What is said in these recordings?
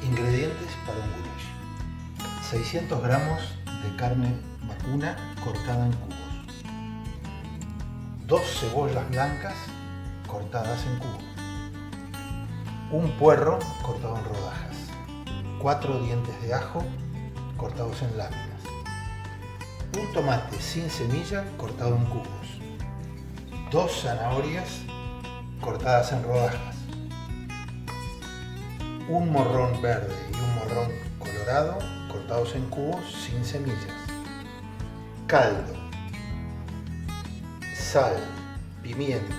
Ingredientes para un goulash: 600 gramos de carne vacuna cortada en cubos, 2 cebollas blancas cortadas en cubos, un puerro cortado en rodajas, 4 dientes de ajo cortados en láminas, un tomate sin semilla cortado en cubos, 2 zanahorias cortadas en rodajas, un morrón verde y un morrón colorado cortados en cubos sin semillas, caldo, sal, pimienta,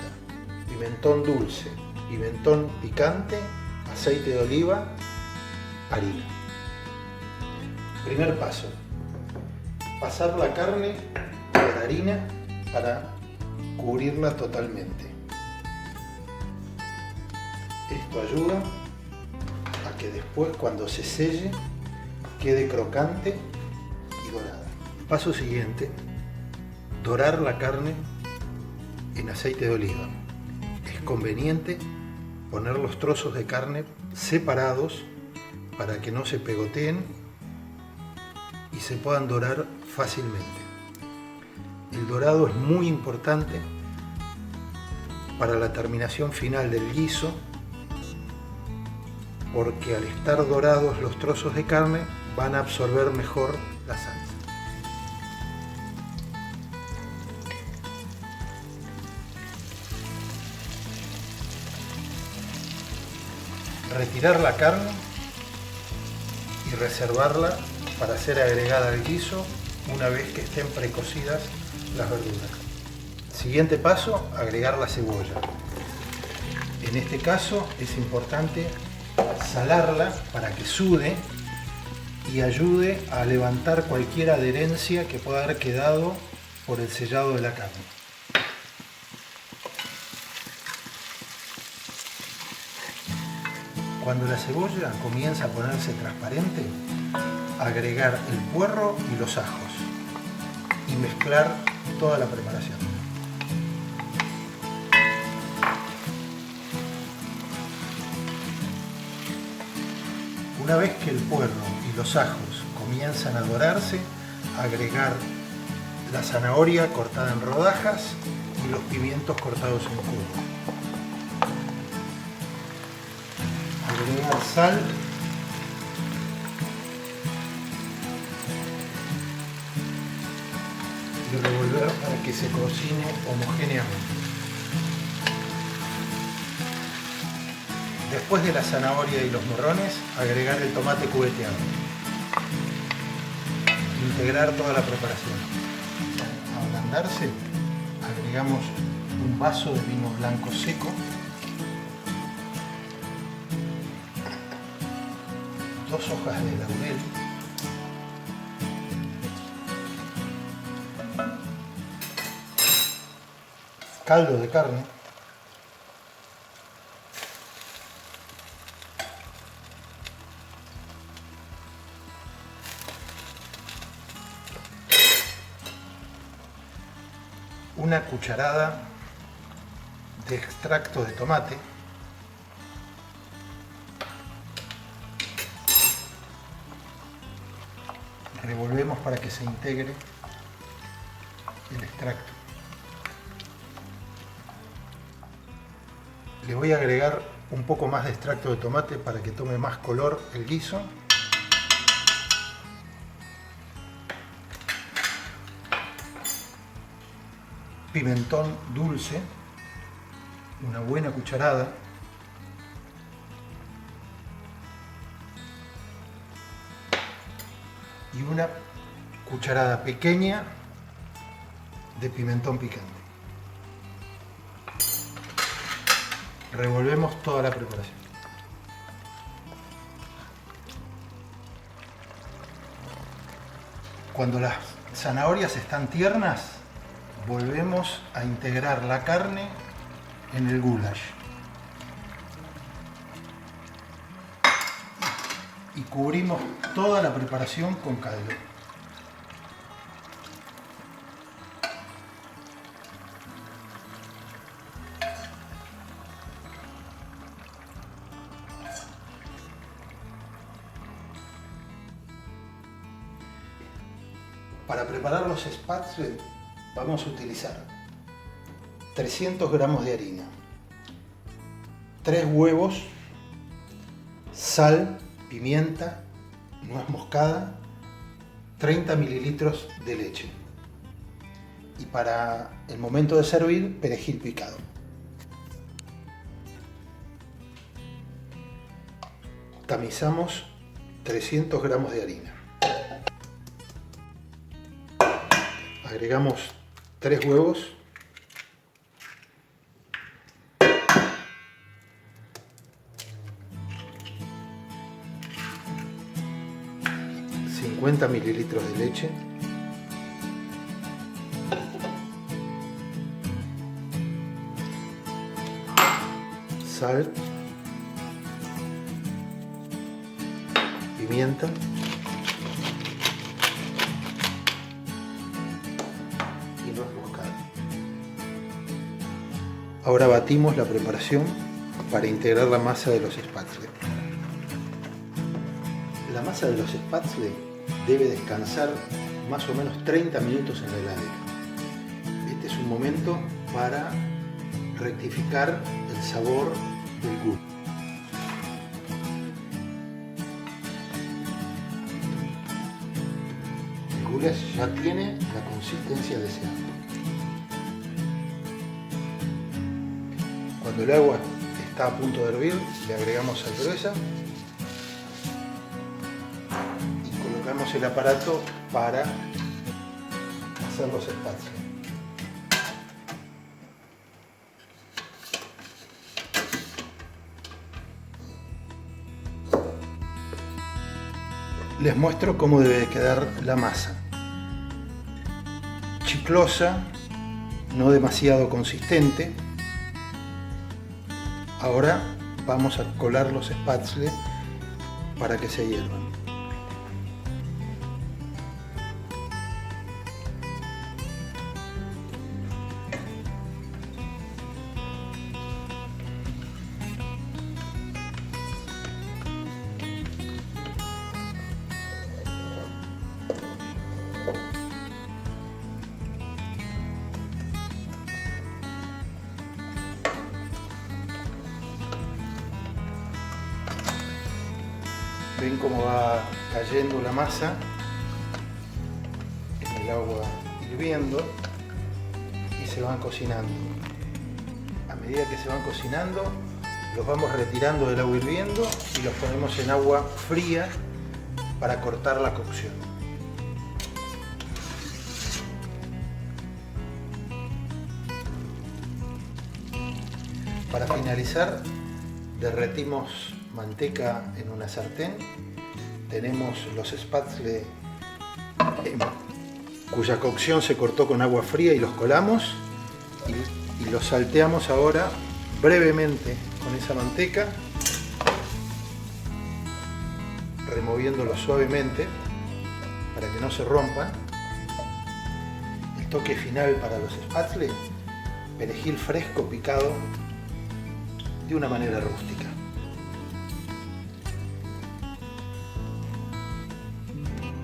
pimentón dulce, pimentón picante, aceite de oliva, harina. Primer paso: pasar la carne por harina para cubrirla totalmente. Esto ayuda a que después, cuando se selle, quede crocante y dorada. Paso siguiente: dorar la carne en aceite de oliva. Es conveniente poner los trozos de carne separados para que no se pegoteen y se puedan dorar fácilmente. El dorado es muy importante para la terminación final del guiso, porque al estar dorados los trozos de carne van a absorber mejor la salsa. Retirar la carne y reservarla para ser agregada al guiso una vez que estén precocidas las verduras. Siguiente paso: agregar la cebolla. En este caso es importante salarla para que sude y ayude a levantar cualquier adherencia que pueda haber quedado por el sellado de la carne. Cuando la cebolla comienza a ponerse transparente, agregar el puerro y los ajos y mezclar toda la preparación. Una vez que el puerro y los ajos comienzan a dorarse, agregar la zanahoria cortada en rodajas y los pimientos cortados en cubos. Agregar sal y revolver para que se cocine homogéneamente. Después de la zanahoria y los morrones, agregar el tomate cubeteado. Integrar toda la preparación. Al ablandarse, agregamos un vaso de vino blanco seco, 2 hojas de laurel, caldo de carne, una cucharada de extracto de tomate, revolvemos para que se integre el extracto. Le voy a agregar un poco más de extracto de tomate para que tome más color el guiso. Pimentón dulce, una buena cucharada. Y una cucharada pequeña de pimentón picante. Revolvemos toda la preparación. Cuando las zanahorias están tiernas, volvemos a integrar la carne en el goulash y cubrimos toda la preparación con caldo. Para preparar los spätzle vamos a utilizar 300 gramos de harina, 3 huevos, sal, pimienta, nuez moscada, 30 mililitros de leche y para el momento de servir, perejil picado. Tamizamos 300 gramos de harina. Agregamos 3 huevos, ...50 mililitros de leche, sal, pimienta y nuez moscada. Ahora batimos la preparación para integrar la masa de los spätzle. La masa de los spätzle debe descansar más o menos 30 minutos en la heladera. Este es un momento para rectificar el sabor del goût. El goulash ya tiene la consistencia deseada. Cuando el agua está a punto de hervir, le agregamos sal gruesa y colocamos el aparato para hacer los spätzle. Les muestro cómo debe quedar la masa. Chiclosa, no demasiado consistente. Ahora vamos a colar los spätzle para que se hiervan. Ven cómo va cayendo la masa en el agua hirviendo y se van cocinando. A medida que se van cocinando, los vamos retirando del agua hirviendo y los ponemos en agua fría para cortar la cocción. Para finalizar, derretimos manteca en una sartén. Tenemos los spätzle cuya cocción se cortó con agua fría y los colamos y los salteamos ahora brevemente con esa manteca, removiéndolos suavemente para que no se rompan. El toque final para los spätzle: perejil fresco picado de una manera rústica.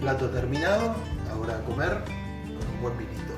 Plato terminado, ahora a comer con un buen vinito.